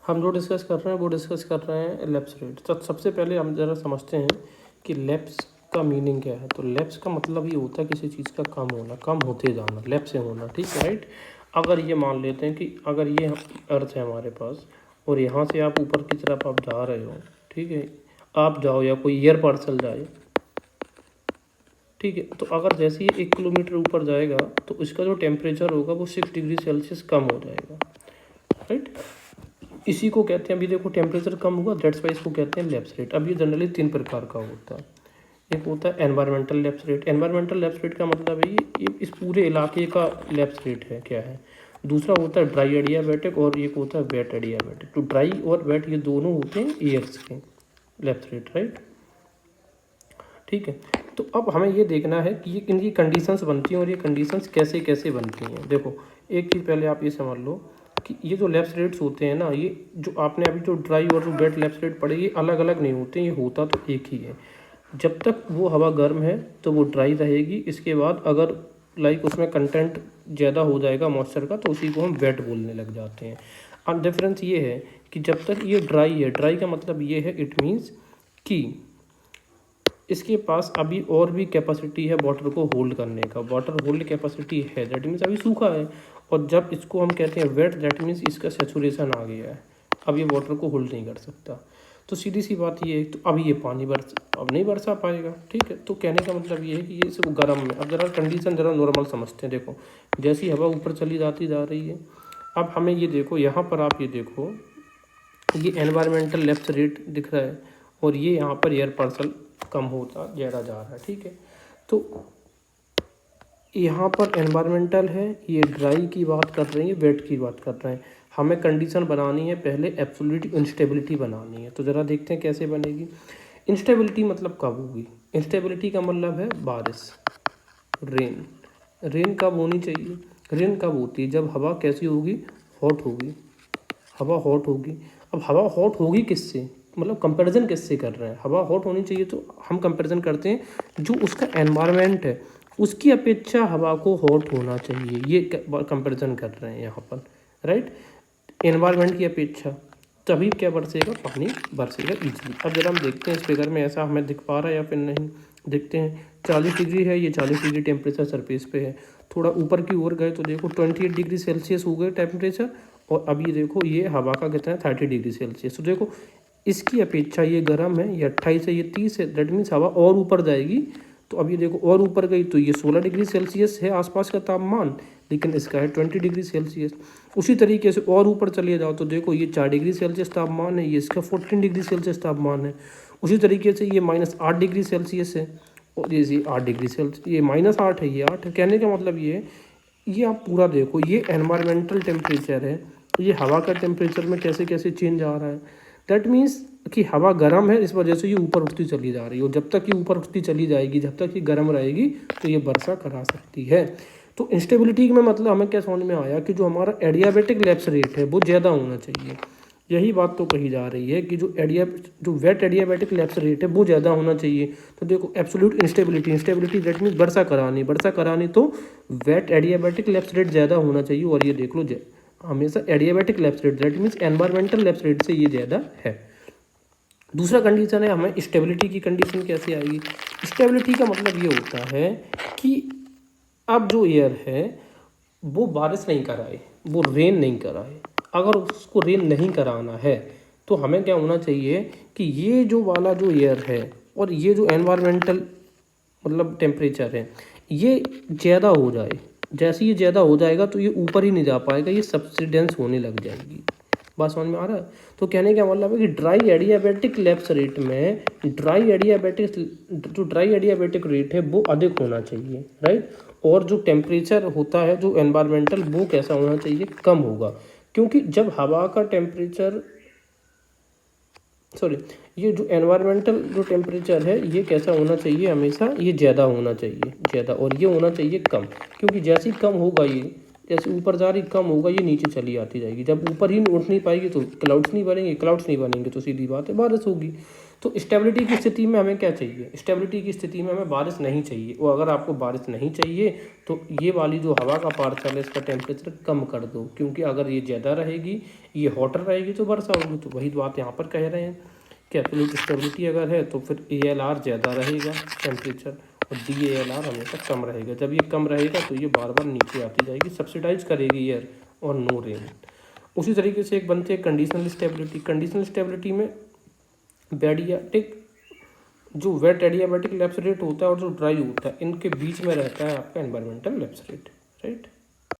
हम जो डिस्कस कर रहे हैं वो डिस्कस कर रहे हैं लैप्स रेट। तो सबसे पहले हम ज़रा समझते हैं कि लैप्स का मीनिंग क्या है। तो लैप्स का मतलब ये होता है किसी चीज़ का कम होना, कम होते जाना, लैप्स से होना, ठीक है, राइट। अगर ये मान लेते हैं कि अगर ये अर्थ है हमारे पास और यहाँ से आप ऊपर की तरफ आप जा रहे हो, ठीक है, आप जाओ या कोई एयर पार्सल जाए, ठीक है, तो अगर जैसे ही 1 किलोमीटर ऊपर जाएगा तो इसका जो टेम्परेचर होगा वो 6 डिग्री सेल्सियस कम हो जाएगा, राइट। इसी को कहते हैं, अभी देखो टेम्परेचर कम हुआ, दैट्स वाई इसको कहते हैं लैप्स रेट। अब ये जनरली 3 प्रकार का होता है। एक होता है environmental lapse rate. Environmental lapse rate का मतलब है ये इस पूरे इलाके का लैप्स रेट है, क्या है। दूसरा होता है ड्राई एडियाबैटिक और एक होता है वेट एडियाबैटिक। तो ड्राई और वेट ये दोनों होते हैं ईयर्स के लैप्स रेट, राइट, ठीक है। तो अब हमें ये देखना है कि ये इनकी कंडीशंस बनती हैं और ये कंडीशंस कैसे कैसे बनती हैं। देखो एक चीज़ पहले आप ये समझ लो कि ये जो लैप्स रेट्स होते हैं ना, ये जो आपने अभी जो ड्राई और जो वेट लैप्स रेट पढ़े, ये अलग अलग नहीं होते, ये होता तो एक ही है। जब तक वो हवा गर्म है तो वो ड्राई रहेगी। इसके बाद अगर लाइक उसमें कंटेंट ज़्यादा हो जाएगा मॉइस्चर का तो उसी को हम वेट बोलने लग जाते हैं। अब डिफरेंस ये है कि जब तक ये ड्राई है, ड्राई का मतलब ये है इट मीन्स कि इसके पास अभी और भी कैपेसिटी है वाटर को होल्ड करने का, वाटर होल्ड कैपेसिटी है, दैट मीन्स अभी सूखा है। और जब इसको हम कहते हैं वेट, दैट मीन्स इसका सेचुरेशन आ गया है, अब ये वाटर को होल्ड नहीं कर सकता। तो सीधी सी बात ये है, तो अभी ये पानी अब नहीं बरसा पाएगा, ठीक है। तो कहने का मतलब ये है कि ये सिर्फ गर्म में। अब ज़रा कंडीशन ज़रा नॉर्मल समझते हैं। देखो जैसी हवा ऊपर चली जाती जा रही है, अब हमें ये देखो यहाँ पर आप ये देखो ये एनवायरमेंटल लैप्स रेट दिख रहा है और ये यहाँ पर एयर पार्सल कम होता ज़्यादा जा रहा है, ठीक है। तो यहाँ पर एनवायरमेंटल है, ये ड्राई की बात कर रहे हैं, वेट की बात कर रहे हैं। हमें कंडीशन बनानी है, पहले एब्सोल्यूट इंस्टेबिलिटी बनानी है। तो ज़रा देखते हैं कैसे बनेगी। इंस्टेबिलिटी मतलब कब होगी, इंस्टेबिलिटी का मतलब है बारिश, रेन। रेन कब होनी चाहिए, रेन कब होती है, जब हवा कैसी होगी, हॉट होगी, हवा हॉट होगी। अब हवा हॉट होगी किससे, मतलब कंपैरिजन किससे कर रहे हैं। हवा हॉट होनी चाहिए तो हम कंपैरिजन करते हैं जो उसका एनवायरनमेंट है उसकी अपेक्षा हवा को हॉट होना चाहिए, ये कंपैरिजन कर रहे हैं यहाँ पर, राइट। एनवायरनमेंट की अपेक्षा, तभी क्या बरसेगा, पानी बरसेगा ईजिली। अब जरा हम देखते हैं इस फिगर में ऐसा हमें दिख पा रहा है या फिर नहीं, देखते हैं। 40 डिग्री है, ये 40 डिग्री टेम्परेचर सरफेस पे है। थोड़ा ऊपर की ओर गए तो देखो 28 डिग्री सेल्सियस हो गए टेम्परेचर। और अब ये देखो ये हवा का कितना है, 30 डिग्री सेल्सियस। तो देखो इसकी अपेक्षा ये गर्म है, ये 28 है, ये 30 है, दैट मीन्स हवा और ऊपर जाएगी। तो अब ये देखो और ऊपर गई तो ये 16 डिग्री सेल्सियस है आसपास का तापमान, लेकिन इसका है 20 डिग्री सेल्सियस। उसी तरीके से और ऊपर चले जाओ तो देखो ये 4 डिग्री सेल्सियस तापमान है, ये इसका 14 डिग्री सेल्सियस तापमान है। उसी तरीके से ये -8 डिग्री सेल्सियस है और ये 8 डिग्री सेल्सियस, ये -8 है, ये 8 है। कहने का मतलब ये है, ये आप पूरा देखो, ये एनवायरमेंटल टेम्परेचर है, ये हवा का टेम्परेचर में कैसे कैसे चेंज आ रहा है। दैट मीन्स कि हवा गर्म है, इस वजह से ये ऊपर उठती चली जा रही है और जब तक ये ऊपर उठती चली जाएगी, जब तक ये गर्म रहेगी तो ये वर्षा करा सकती है। तो इंस्टेबिलिटी में मतलब हमें क्या समझ में आया कि जो हमारा एडियाबैटिक लैप्स रेट है वो ज़्यादा होना चाहिए। यही बात तो कही जा रही है कि जो वेट एडियाबैटिक लैप्स रेट है वो ज़्यादा होना चाहिए। तो देखो absolute instability, instability that means वर्षा करानी तो वेट एडियाबैटिक लैप्स रेट ज़्यादा होना चाहिए। और ये देख लो हमेशा adiabatic lapse rate that means environmental lapse rate से ये ज़्यादा है। दूसरा कंडीशन है, हमें स्टेबिलिटी की कंडीशन कैसे आएगी। स्टेबिलिटी का मतलब ये होता है कि अब जो एयर है वो बारिश नहीं कराए, वो रेन नहीं कराए। अगर उसको रेन नहीं कराना है तो हमें क्या होना चाहिए कि ये जो वाला जो एयर है और ये जो एनवायरमेंटल मतलब टेम्परेचर है ये ज़्यादा हो जाए। जैसे ये ज़्यादा हो जाएगा तो ये ऊपर ही नहीं जा पाएगा, ये सब्सिडेंस होने लग जाएगी। बात समझ में आ रहा है। तो कहने का मतलब है कि ड्राई एडियाबैटिक लैप्स रेट में ड्राई एडियाबैटिक रेट है वो अधिक होना चाहिए, राइट। और जो टेम्परेचर होता है जो एनवायरमेंटल वो कैसा होना चाहिए, कम होगा। क्योंकि जब हवा का टेम्परेचर ये जो एनवायरमेंटल जो टेम्परेचर है ये कैसा होना चाहिए, हमेशा ये ज़्यादा होना चाहिए, ज़्यादा, और ये होना चाहिए कम। क्योंकि जैसे ही कम होगा ये जैसे ऊपर जा रही कम होगा, ये नीचे चली आती जाएगी। जब ऊपर ही उठ नहीं पाएगी तो क्लाउड्स नहीं बनेंगे, क्लाउड्स नहीं बनेंगे तो सीधी बात है बारिश होगी। तो स्टेबिलिटी की स्थिति में हमें क्या चाहिए, स्टेबिलिटी की स्थिति में हमें बारिश नहीं चाहिए। और अगर आपको बारिश नहीं चाहिए तो ये वाली जो हवा का पार्सल है इसका टेम्परेचर कम कर दो, क्योंकि अगर ये ज़्यादा रहेगी, ये हॉटर रहेगी तो वर्षा होगी। तो वही बात यहाँ पर कह रहे हैं कि एब्सोल्यूट स्टेबिलिटी अगर है तो फिर ALR ज़्यादा रहेगा टेम्परेचर, और DALR हमेशा कम रहेगा। जब ये कम रहेगा तो ये बार बार नीचे आती जाएगी, सब्सिडाइज करेगी एयर और नो रेन। उसी तरीके से एक बनती है कंडीशनल स्टेबिलिटी। कंडीशनल स्टेबिलिटी में एडियाबैटिक, जो वेट एडियाबैटिक लैप्स रेट होता है और जो ड्राई होता है, इनके बीच में रहता है आपका एनवायरमेंटल लैप्स रेट, राइट।